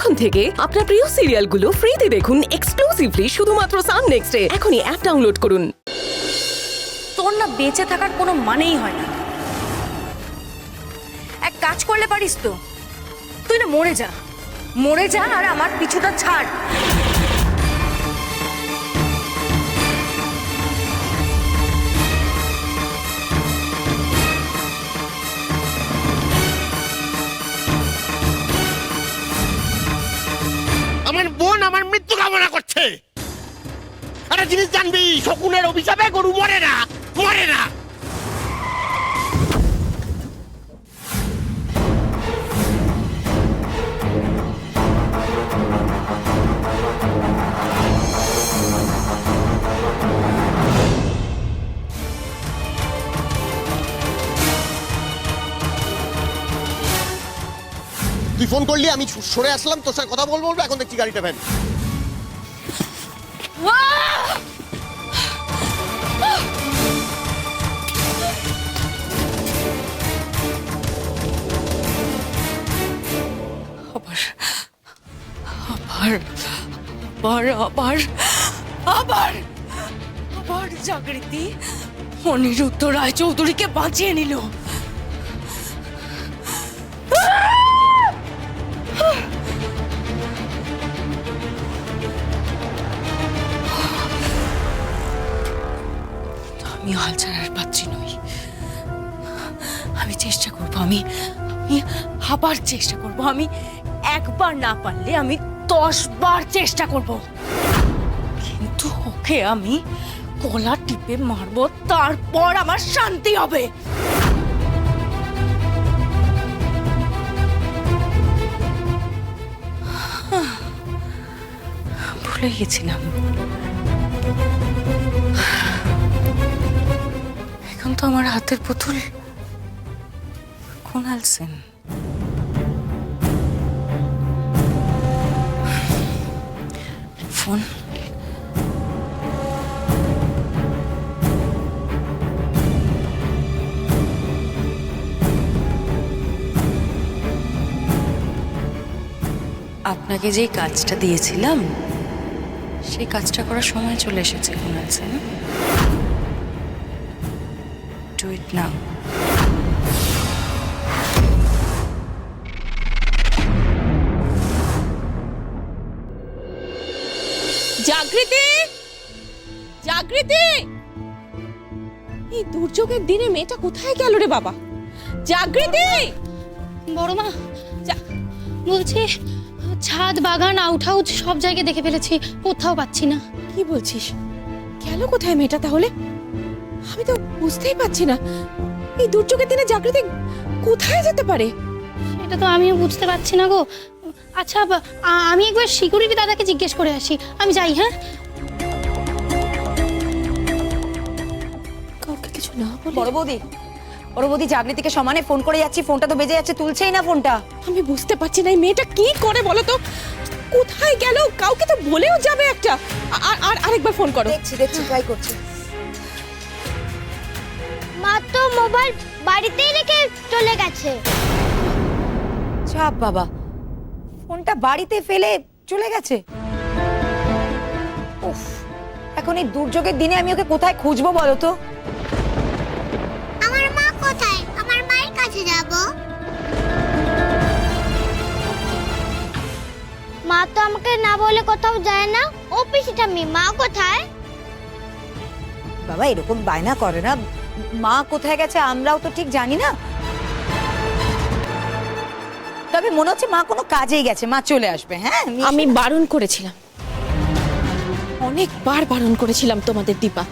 এখন থেকে আপনার প্রিয় সিরিয়ালগুলো ফ্রিতে দেখুন এক্সক্লুসিভলি শুধুমাত্র সান নেক্সটে। এখনই অ্যাপ ডাউনলোড করুন। তোর না বেঁচে থাকার কোনো মানেই হয় না। এক কাজ করলে পারিস তো, তুই না মরে যা আর আমার পিছুটা ছাড়। আমার বোন আমার মৃত্যু কামনা করছে। একটা জিনিস জানবি, শকুনের অভিশাপে গরু মরে না। তুই ফোন করলি, আমি সরে আসলাম, তোর সাথে কথা বলবো। এখন দেখছি গাড়িটা ভ্যান। আবার জাগৃতি অনিরুদ্ধ রায়চৌধুরীকে বাঁচিয়ে নিল। আমি হাল ছাড়ার পাচ্ছি নই। আমি চেষ্টা করবো, আমি আবার চেষ্টা করবো। আমি একবার না পারলে আমি 10 বার চেষ্টা করব, কিন্তু ওকে আমি গলা টিপে মারবো, তারপর আমার শান্তি হবে। ভুলে গেছিলাম, এখন তো আমার হাতের পুতুল কুনাল সেন। ফোন আপনাকে যেই কাজটা দিয়েছিলাম সেই কাজটা করার সময় চলে এসেছে কুনাল সেন। ডু ইট নাও। জাগৃতি, জাগৃতি, এই দুর্যোগের দিনে মেয়েটা কোথায় গেল রে বাবা? জাগৃতি, বড় মা, বলছি ছাদ, বাগান, আউট হাউস সব জায়গায় দেখে ফেলেছি, কোথাও পাচ্ছি না। কি বলছিস? গেল কোথায় মেয়েটা তাহলে? আমি তো বুঝতেই পারছি না, এই দুর্যোগের দিনে জাগৃতি কোথায় যেতে পারে? সেটা তো আমিও বুঝতে পারছি না গো। আচ্ছা, আমি একবার সিকিউরিটি দাদাকে জিজ্ঞেস করে আসি। আমি যাই, হ্যাঁ? কাউকে কিছু না বলে? বড় বৌদি জাগৃতিকে সমানে ফোন করে যাচ্ছি, ফোনটা তো বেজে যাচ্ছে, তুলছেই না ফোনটা। আমি বুঝতে পারছি না এই মেয়েটা কি করে বলো তো, কোথায় গেল? কাউকে তো বলেও যাবে একটা। আর আরেকবার ফোন করো। দেখছি ট্রাই করছি। মা তো মোবাইল বাড়িতেই রেখে চলে গেছে। চাপ বাবা, ফোনটা বাড়িতে ফেলে চলে গেছে। উফ, এখন এই দুর্যোগের দিনে আমি ওকে কোথায় খুঁজবো বলো তো? আমার মা কোথায়? আমার মায়ের কাছে যাব। মা তো আমাকে না বলে কোথাও যায় না। ও পিসিটা মা কোথায়? বাবা এরকম বায়না করে না, মা কোথায় গেছে আমরাও তো ঠিক জানি না। তবে মনে হচ্ছে মা কোনো কাজেই গেছে, মা চলে আসবে। হ্যাঁ, আমি বারণ করেছিলাম, অনেকবার বারণ করেছিলাম তোমাদের দীপা,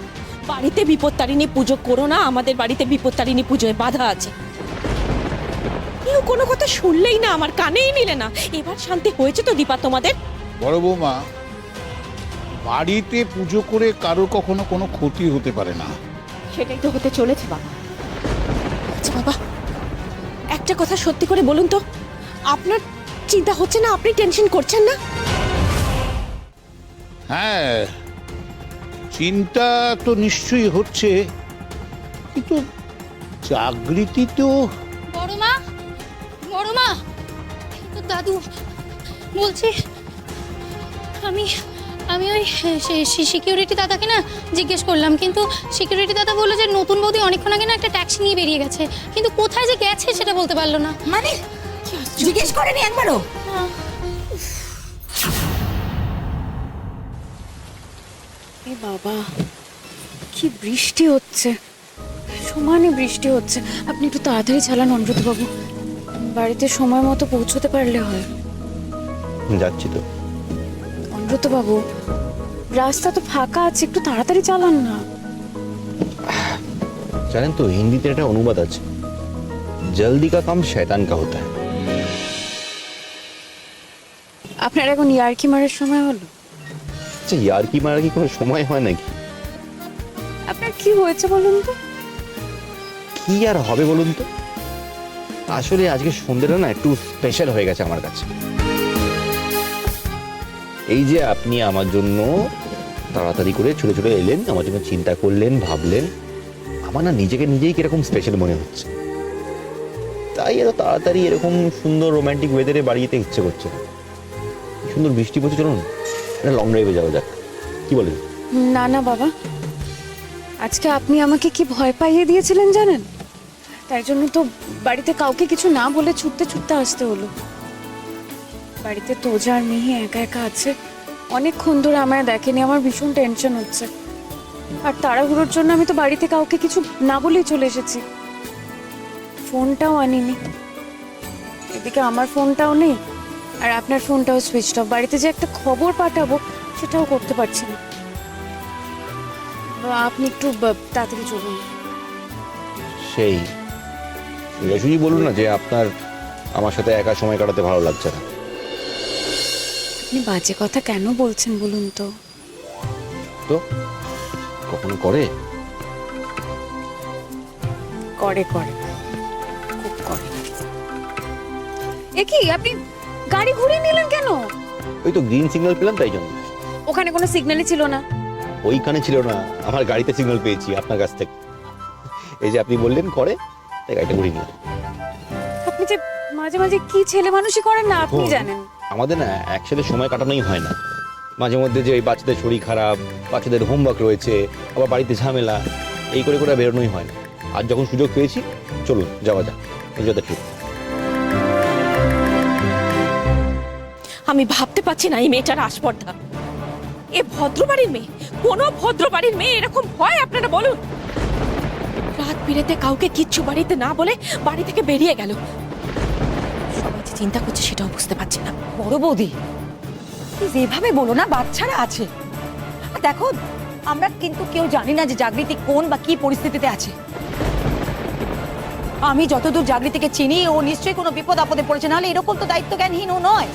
বাড়িতে বিপত্তারিণী পুজো করো না, আমাদের বাড়িতে বিপত্তারিণী পুজোয় বাধা আছে। কেউ কোনো কথা শুনলেই না, আমার কানেই নিলে না। এবার শান্তি হয়েছে তো দীপা তোমাদের? বড় বৌমা, বাড়িতে পুজো করে কারো কখনো কোনো ক্ষতি হতে পারে না। সেটাই তো হতে চলেছে বাবা। আচ্ছা বাবা, একটা কথা সত্যি করে বলুন তো, আপনার চিন্তা হচ্ছে না? আপনি টেনশন করছেন না? হ্যাঁ, চিন্তা তো নিশ্চয়ই হচ্ছে, কিন্তু জাগৃতি তো। বড় মা, তো দাদু, বলছি আমি আমি ওই সিকিউরিটি দাদাকে না জিজ্ঞেস করলাম, কিন্তু সিকিউরিটি দাদা বললো যে নতুন বৌদি অনেকক্ষণ আগে না একটা ট্যাক্সি নিয়ে বেরিয়ে গেছে, কিন্তু কোথায় যে গেছে সেটা বলতে পারলো না। মানে জিজ্ঞেস করেনি একবারও? এ বাবা, কি বৃষ্টি হচ্ছে, সমানে বৃষ্টি হচ্ছে। আপনি একটু তাড়াতাড়ি চালান অনুব্রতবাবু, বাড়িতে সময় মতো পৌঁছতে পারলে হয়। যাচ্ছি তো। অনুব্রতবাবু, রাস্তা তো ফাঁকা আছে, একটু তাড়াতাড়ি চালান না। জানেন তো হিন্দিতে একটা অনুবাদ আছে, জলদি কা কাম শয়তান কা হোতা হ্যায়। আপনার এখন ইয়ার্কি মারার সময় হলো? আচ্ছা, ইয়ার্কি মারার কি কোনো সময় হয় নাকি? আপনার কি হয়েছে বলুন তো? কি আর হবে বলুন তো, আসলে আজকে সন্ধ্যেটা না একটু স্পেশাল হয়ে গেছে আমার কাছে। এই যে আপনি আমার জন্য তাড়াতাড়ি করে ছুটে ছুটে এলেন, আমার জন্য চিন্তা করলেন, ভাবলেন, আমার না নিজেকে নিজেই কিরকম স্পেশাল মনে হচ্ছে। তাই এত তাড়াতাড়ি এরকম সুন্দর রোমান্টিক ওয়েদারে বাড়ি যেতে ইচ্ছে করছে। সুন্দর বৃষ্টি পড়ছে, চলুন একটা লং ড্রাইভে যাওয়া যাক, কি বলেন? না না বাবা, আজকে আপনি আমাকে কি ভয় পাইয়ে দিয়েছিলেন জানেন? তাই জন্য তো বাড়িতে কাউকে কিছু না বলে ছুটতে ছুটতে আসতে হলো। বাড়িতে তোজা আর মিহি একা একা আছে, অনেকক্ষণ ধরে আমায় দেখেনি, আমার ভীষণ টেনশন হচ্ছে। আর তাড়াহুড়োর জন্য আমি তো বাড়িতে কাউকে কিছু না বলেই চলে এসেছি, ফোনটাও আনিনি। এদিকে আমার ফোনটাও নেই, আর আপনার ফোনটাও সুইচ অফ। বাড়িতে যে একটা খবর পাঠাবো সেটাও করতে পারছি না। আপনি একটু তাড়াতাড়ি চলুন। সেই সোজাসুজি বলুন না যে আপনার আমার সাথে একা সময় কাটাতে ভালো লাগছে না। আপনি বাজে কথা কেন বলছেন বলুন তো? তো কখনো করে? করে করে, খুব করে। এ কি, আপনি গাড়ি ঘুরিয়ে নিলেন কেন? ওই তো গ্রিন সিগন্যাল পেলাম তাই জন্য। ওখানে কোনো সিগন্যালই ছিল না। ওইখানে ছিল না, আমার গাড়িতে সিগন্যাল পেয়েছি আপনার কাছ থেকে। এই যে আপনি বললেন করে, তাই গাড়িটা ঘুরিয়ে নিলাম। আপনি যে মাঝে মাঝে কি ছেলে মানুষই করেন না, আপনি জানেন। আমাদের না একসাথে সময় কাটানোই হয় না। মাঝে মধ্যে যে ওই বাচ্চাদের শরীর খারাপ, বাচ্চাদের হোমওয়ার্ক রয়েছে, আবার বাড়িতে ঝামেলা, এই করে করে বেরোনোই হয় না। আর যখন সুযোগ পেয়েছি, চলুন যাওয়া যাক, যত ঠিক। আমি ভাবতে পারছি না এই মেয়েটার আসপর্দা। এ ভদ্রবাড়ির মেয়ে, কোনো ভদ্রবাড়ির মেয়ে এরকম হয় আপনারা বলুন? রাত বিরেতে কাউকে কিচ্ছু বাড়িতে না বলে বাড়ি থেকে বেরিয়ে গেল। সবাই যে চিন্তা করছে সেটাও বুঝতে পারছি না। বড় বৌদি, যেভাবে বলো না, বাচ্চারা আছে। আর দেখো, আমরা কিন্তু কেউ জানি না যে জাগৃতি কোন বা কি পরিস্থিতিতে আছে। আমি যতদূর জাগৃতিকে চিনি, ও নিশ্চয়ই কোনো বিপদ আপদে পড়েছে, নাহলে এরকম তো দায়িত্ব জ্ঞানহীন ও নয়।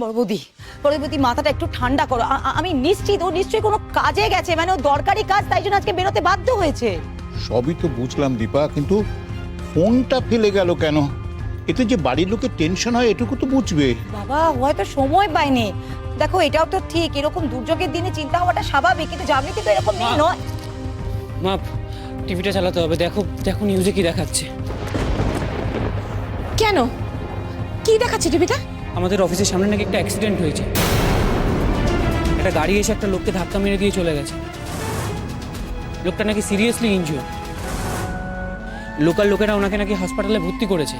বড় বৌদি, মাথাটা একটু ঠান্ডা করো। আমি নিশ্চিত ও নিশ্চয়ই কোনো কাজে গেছে, মানে ও দরকারি কাজ, তাই জন্য আজকে বেরোতে বাধ্য হয়েছে। সবই তো বুঝলাম দীপা, কিন্তু ফোনটা ফেলে গেল কেন? এতে যে বাড়ির লোকের টেনশন হয় এটুকু তো বুঝবে। বাবা, হয়তো সময় পায়নি। দেখো, এটাও তো ঠিক, এরকম দুর্যোগের দিনে চিন্তা হওয়াটা স্বাভাবিক, কিন্তু জাগৃতি তো এরকম মেয়ে নয়। মা, টিভিটা চালাতে হবে, দেখো দেখো নিউজে কি দেখাচ্ছে। কেন, কি দেখাচ্ছে টিভিটা? আমাদের অফিসের সামনে নাকি একটা অ্যাক্সিডেন্ট হয়েছে। একটা গাড়ি এসে একটা লোককে ধাক্কা মেরে দিয়ে চলে গেছে। লোকটা নাকি সিরিয়াসলি ইনজিওর। লোকাল লোকেরা ওনাকে নাকি হাসপাতালে ভর্তি করেছে।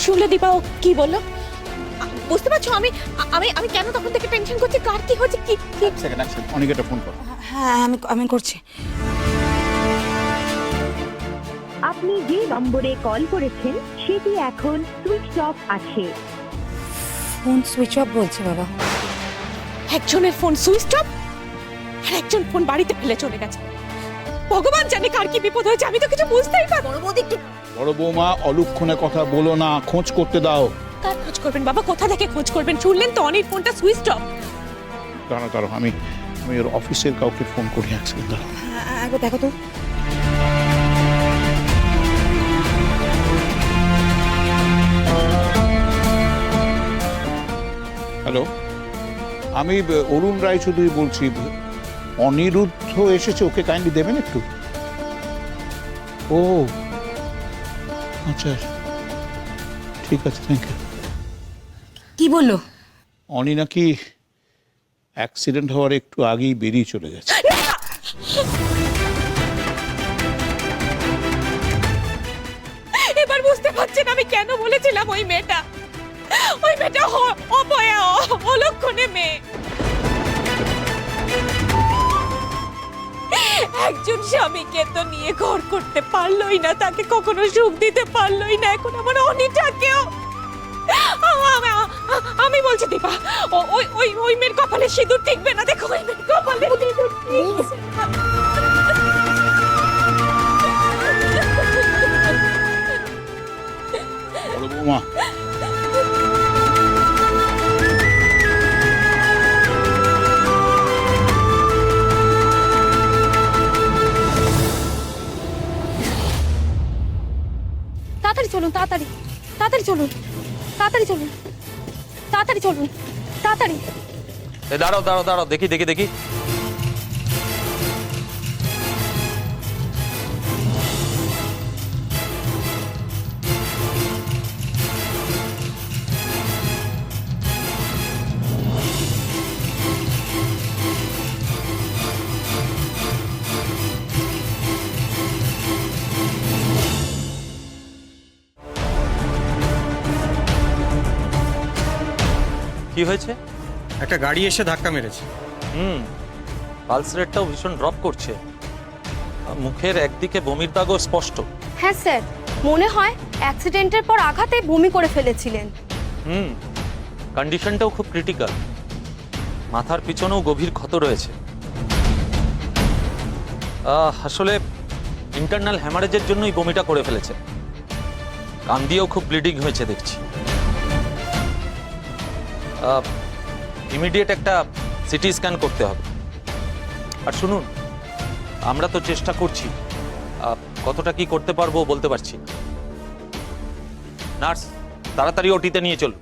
শুনলে দীপা, ও কি বললো? বুঝতে পারছো আমি আমি আমি কেন তখন থেকে টেনশন করছি, কার কি হচ্ছে, কি কি? অনেক একটা ফোন কর। হ্যাঁ, আমি করছি। আপনি যে নম্বরে কল করেছেন সেটি এখন সুইচ অফ আছে। ফোন সুইচ অফ বলছে বাবা। একজনের ফোন সুইচ অফ আর একজন ফোন বাড়িতে ফেলে চলে গেছে। ভগবান জানে কার কি বিপদ হয়েছে, আমি তো কিছু বুঝতেই পারবো। বড় বৌদি, একটু বড় বৌমা, অলুক্ষণে কথা বলো না, খোঁজ করতে দাও। কার খোঁজ করবেন বাবা, কোথা থেকে খোঁজ করবেন? শুনলেন তো অনির ফোনটা সুইচ অফ। দাঁড়াও, আমি ওর অফিসের কাউকে ফোন করি। একবার দেখো তো। হ্যালো, আমি অরুণ রায়চৌধুরী বলছি। অনিরুদ্ধ এসেছে, ওকে কাইন্ডলি দেবেন একটু। ও আচ্ছা, ঠিক আছে, থ্যাংক ইউ। কি বললো? অনি নাকি অ্যাক্সিডেন্ট হওয়ার একটু আগেই বেরিয়ে চলে গেছে। এবার বুঝতে পারছেন আমি কেন বলেছিলাম ওই মেয়েটা অপয়া, অলক্ষণে মেয়ে। একজন স্বামীকে তো নিয়ে ঘর করতে পারলোই না, তাকে কখনো সুখ দিতে পারলোই না, এখন আমার অনিটাকেও। আমি বলছি দীপা, ওই মেয়ের কপালে সিঁদুর টিকবে না। দেখো ওই মেয়ের কপালে সিঁদুর টিকছে না। বড় বৌমা, তাড়াতাড়ি চলুন, তাড়াতাড়ি তাড়াতাড়ি চলুন, তাড়াতাড়ি চলুন, তাড়াতাড়ি চলুন, তাড়াতাড়ি। দাঁড়াও দাঁড়াও দাঁড়াও, দেখি দেখি দেখি। কি হয়েছে? একটা গাড়ি এসে ধাক্কা মেরেছে। পালস রেটটাও ভীষণ ড্রপ করছে, মুখের একদিকে বমির দাগও স্পষ্ট। হ্যাঁ স্যার, মনে হয় অ্যাক্সিডেন্টের পর আঘাতে বমি করে ফেলেছিলেন। কন্ডিশনটাও খুব ক্রিটিক্যাল, মাথার পিছনেও গভীর ক্ষত রয়েছে। আসলে ইন্টারনাল হ্যামারেজের জন্যই বমিটা করে ফেলেছে। কান দিয়েও খুব ব্লিডিং হয়েছে দেখছি। ইমিডিয়েট একটা সিটি স্ক্যান করতে হবে। আর শুনুন, আমরা তো চেষ্টা করছি, কতটা কি করতে পারবো বলতে পারছি না। নার্স, তাড়াতাড়ি ওটিতে নিয়ে চলুন।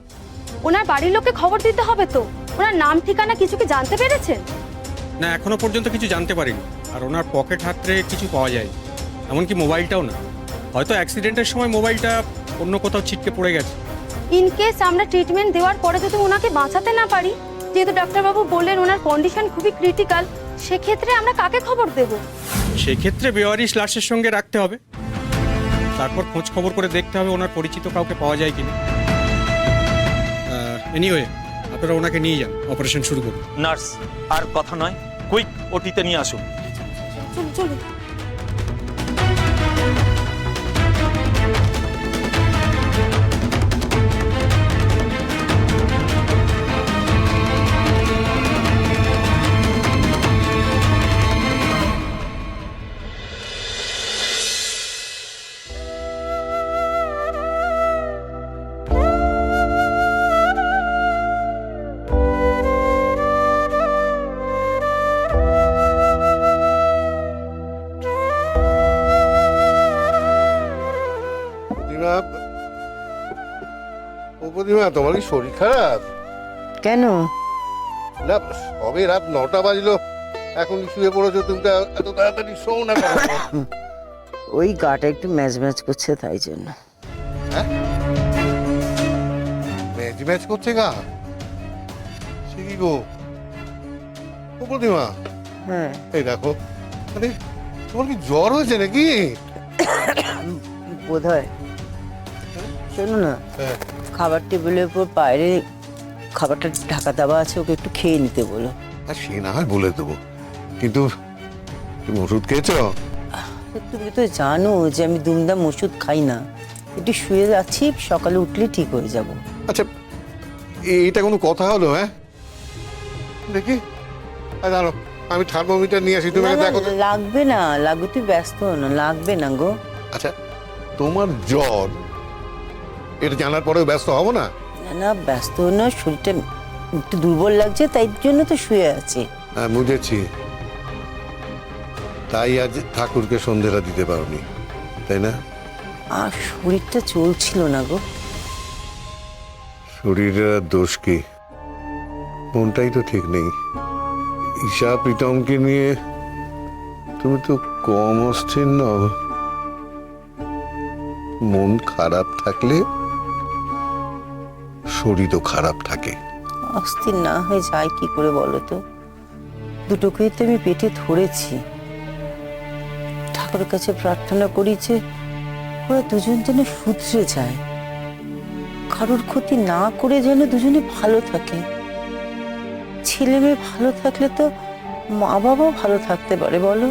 ওনার বাড়ির লোককে খবর দিতে হবে তো। ওনার নাম ঠিকানা কিছু কি জানতে পেরেছেন? না, এখনো পর্যন্ত কিছু জানতে পারিনি। আর ওনার পকেট হাতড়ে কিছু পাওয়া যায়, এমনকি মোবাইলটাও না। হয়তো অ্যাক্সিডেন্টের সময় মোবাইলটা অন্য কোথাও ছিটকে পড়ে গেছে। ইন কেস আমরা ট্রিটমেন্ট দেওয়ার পরে যদি ওনাকে বাঁচাতে না পারি, যেহেতু ডাক্তারবাবু বললেন ওনার কন্ডিশন খুবই ক্রিটিক্যাল, সেক্ষেত্রে আমরা কাকে খবর দেব? সেক্ষেত্রে বেওয়ারিশ লাশের সঙ্গে রাখতে হবে, তারপর খোঁজ খবর করে দেখতে হবে ওনার পরিচিত কাউকে পাওয়া যায় কিনা। এনিওয়ে, আপনারা ওনাকে নিয়ে যান, অপারেশন শুরু করুন। নার্স, আর কথা নয়, কুইক ওটিতে নিয়ে আসুন। চলুন চলুন। প্রতিমা, তোমার কি শরীর খারাপ? কেন? না, সবে রাত 9টা বাজলো, এখন শুয়ে পড়েছো। তুমি তো এত তাড়াতাড়ি শোও না কেন? ওই গাটা একটু ম্যাচ ম্যাচ করছে, তাই জন্য। ম্যাচ ম্যাচ করছে গা? সে কি গো? ও প্রতিমা, হ্যাঁ, এই দেখো, আরে তোমার কি জ্বর হয়েছে নাকি? বোধ হয়। শোনো না, হ্যাঁ। খাবার টেবিলের উপর বাইরে খাবারটা ঢাকা দেওয়া আছে, ওকে একটু খেয়ে নিতে বলো। আর সে না হয় বলে দেবো, কিন্তু তুমি ওষুধ খেয়েছ? তুমি তো জানো যে আমি দুমদাম ওষুধ খাই না। একটু শুয়ে যাচ্ছি, সকালে উঠলে ঠিক হয়ে যাব। আচ্ছা, এইটা কোনো কথা হলো? হ্যাঁ, দেখি, দাঁড়ো, আমি থার্মোমিটার নিয়ে আসি। তুমি না, না, দেখো। লাগবে না, লাগবে, তুই ব্যস্ত হো না, লাগবে না গো। আচ্ছা, তোমার জ্বর, এটা জানার পরেও ব্যস্ত হবো না? না না, ব্যস্ত হো না, শরীরটা একটু দুর্বল লাগছে, তাই জন্য তো শুয়ে আছি। হ্যাঁ, বুঝেছি। তাই আজ ঠাকুরকে সন্ধ্যেটা দিতে পারোনি, তাই না? আর শরীরটা চলছিল না গো। শরীরের আর দোষ কি? মনটাই তো ঠিক নেই। ঈশা প্রীতমকে নিয়ে তুমি তো কম অস্থির নও। মন খারাপ থাকলে শরীরও খারাপ থাকে। অস্থির না হয়ে যায় কি করে বলো তো? দুটোকেই তো আমি পেটে ধরেছি। ঠাকুরের কাছে প্রার্থনা করি যে ওরা দুজন যেন শুধরে যায়, কারোর ক্ষতি না করে যেন দুজনে ভালো থাকে। ছেলে মেয়ে ভালো থাকলে তো মা বাবাও ভালো থাকতে পারে বলো।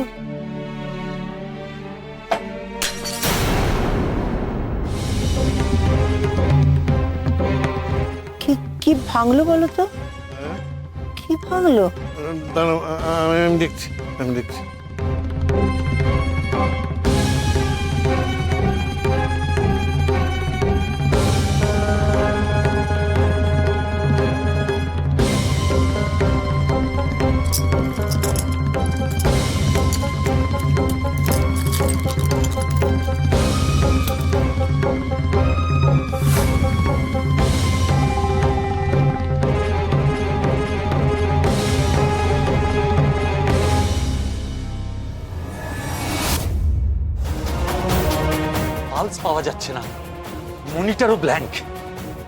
কি কি ভাঙলো বলো তো? কি ভাঙলো? দাঁড়াও, আমি দেখছি। পালস পাওয়া যাচ্ছে না, মনিটরও ব্ল্যাঙ্ক।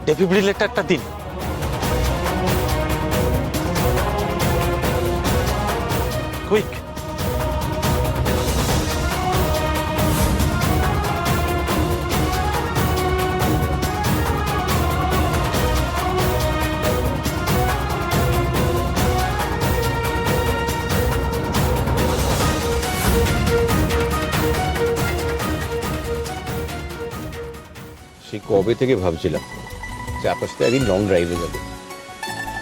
ডেফিব্রিলেটরটা দিন। কুইক। সেই কবে থেকে ভাবছিলাম যে আপনার সাথে একদিন লং ড্রাইভে যাবে,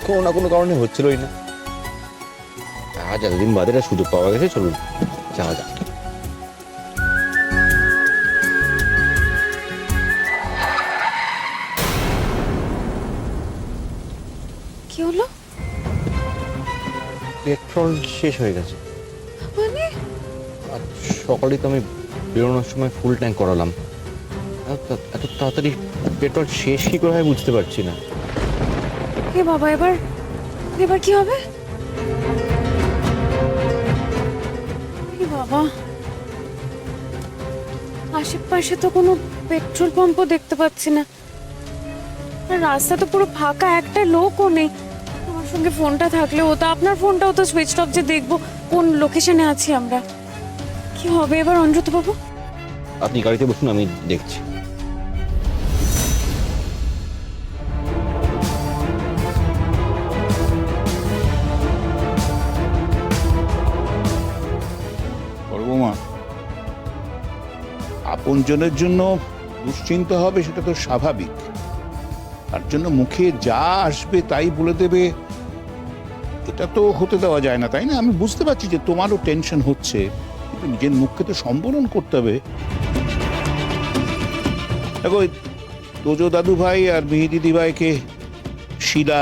কোনো না কোনো কারণে হচ্ছিলই না। আজ এতদিন বাদে একটা সুযোগ পাওয়া গেছে, চলুন যাওয়া যাক। কি হলো? পেট্রোল শেষ হয়ে গেছে। মানে আর সকালে তো আমি বেরোনোর সময় ফুল ট্যাঙ্ক করালাম। এত তাড়াতাড়ি পেট্রোল শেষ কি করে হয় বুঝতে পারছি না। হে বাবা, এবার এবার কি হবে? হে বাবা, আশেপাশে তো কোনো পেট্রোল পাম্পও দেখতে পাচ্ছি না, আর রাস্তা তো পুরো ফাঁকা, একটা লোকও নেই। আমার সঙ্গে ফোনটা থাকলে হতো, আপনার ফোনটাও তো সুইচ অফ, যে দেখবো কোন লোকেশনে আছি আমরা। কি হবে এবার অনুব্রত বাবু? আপনি গাড়িতে বসুন, আমি দেখছি। বড়বৌমা, আপনজনের জন্য দুশ্চিন্তা হবে সেটা তো স্বাভাবিক। তার জন্য মুখে যা আসবে তাই বলে দেবে, এটা তো হতে দেওয়া যায় না, তাই না? আমি বুঝতে পারছি যে তোমারও টেনশন হচ্ছে, কিন্তু নিজের মুখকে তো সম্বরণ করতে হবে। দেখো, তোজো দাদু ভাই আর মিহি দিদি ভাইকে শিলা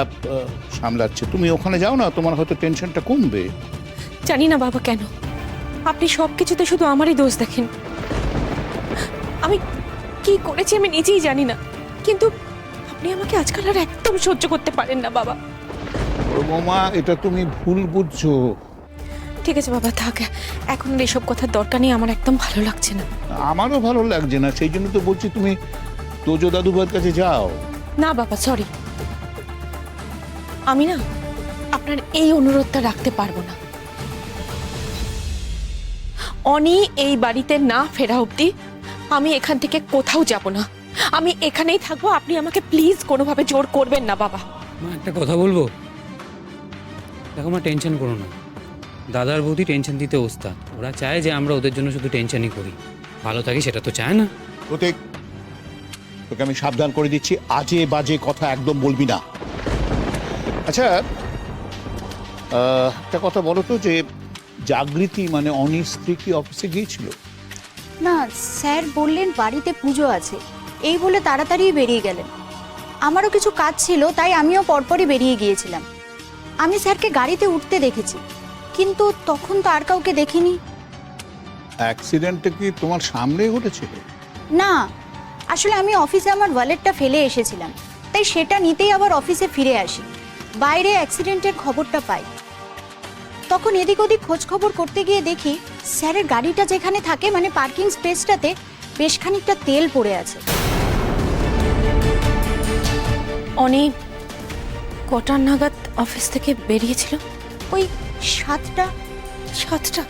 সামলাচ্ছে, তুমি ওখানে যাও না, তোমার হয়তো টেনশনটা কমবে। জানি না বাবা কেন আপনি সব কিছুতে শুধু আমারই দোষ দেখেন। আমি কি করেছি আমি নিজেই জানি না, কিন্তু আপনি আমাকে আজকাল আর একদম সহ্য করতে পারেন না বাবা। বৌমা, এটা তুমি ভুল বুঝছো। ঠিক আছে বাবা, থাক, এখন আর এসব কথার দরকার নেই, আমার একদম ভালো লাগছে না। আমারও ভালো লাগছে না, সেই জন্য তো বলছি তুমি তোজো দাদু ভাইয়ের কাছে যাও। না বাবা, সরি, আমি না আপনার এই অনুরোধটা রাখতে পারবো না। অনি এই বাড়িতে না ফেরা অবধি আমি এখান থেকে কোথাও যাব না, আমি এখানেই থাকবো। আপনি আমাকে প্লিজ কোনোভাবে জোর করবেন না বাবা। মা, একটা কথা বলবো? দেখো মা, টেনশন করো না। দাদার বৌদি টেনশন দিতে ওস্তাদ, ওরা চায় যে আমরা ওদের জন্য শুধু টেনশনই করি, ভালো থাকি সেটা তো চায় না। প্রত্যেক, তোকে আমি সাবধান করে দিচ্ছি, আজে বাজে কথা একদম বলবি না। আচ্ছা, একটা কথা বলো তো, যে জাগৃতি মানে অনির স্ত্রী কি অফিসে গিয়েছিল? না স্যার বললেন বাড়িতে পুজো আছে, এই বলে তাড়াতাড়ি বেরিয়ে গেলেন। আমারও কিছু কাজ ছিল, তাই আমিও পরপরই বেরিয়ে গিয়েছিলাম। আমি স্যারকে গাড়িতে উঠতে দেখেছি, কিন্তু তখন তো আর কাউকে দেখিনি। অ্যাক্সিডেন্টটা কি তোমার সামনে ঘটেছিল? না, আসলে আমি অফিসে আমার ওয়ালেটটা ফেলে এসেছিলাম, তাই সেটা নিতেই আবার অফিসে ফিরে আসি। বাইরে অ্যাক্সিডেন্টের খবরটা পাই, তখন এদিক ওদিক খোঁজ খবর করতে গিয়ে দেখি স্যারের গাড়িটা যেখানে থাকে মানে পার্কিং স্পেসটাতে বেশ খানিকটা তেল পড়ে আছে। অনি কটার নাগাদ অফিস থেকে বেরিয়েছিল? ওই 7টা। 7টা?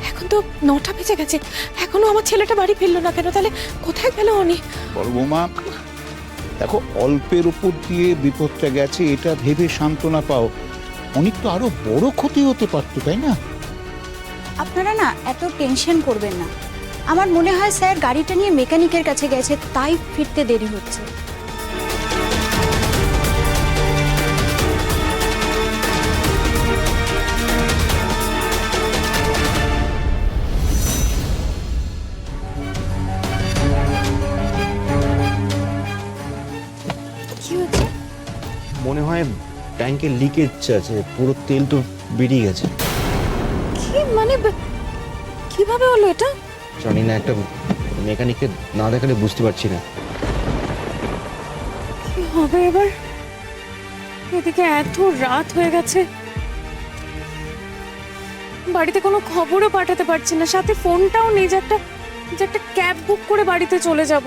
এখন তো 9টা বেজে গেছে, এখনো আমার ছেলেটা বাড়ি ফিরলো না কেন? তাহলে কোথায় গেল অনি? বড় বৌমা, দেখো অল্পের উপর দিয়ে বিপদটা গেছে এটা ভেবে সান্ত্বনা পাও। অনেক তো আরো বড় ক্ষতি হতে পারতো, তাই না? আপনারা না এত টেনশন করবেন না। আমার মনে হয় স্যার গাড়িটা নিয়ে মেকানিকের কাছে গেছে, তাই ফিরতে দেরি হচ্ছে। কি হচ্ছে? মনে হয় ট্যাঙ্কে লিকেজ আছে, পুরো তেল তো বেরিয়ে গেছে। কি মানে কিভাবে হলো এটা? জানি না, একটা মেকানিককে না দেখালে বুঝতে পারছি না। কি হবে এবার? এদিকে এত রাত হয়ে গেছে, বাড়িতে কোনো খবরও পাঠাতে পারছি না, সাথে ফোনটাও নেই যে একটা ক্যাব বুক করে বাড়িতে চলে যাব।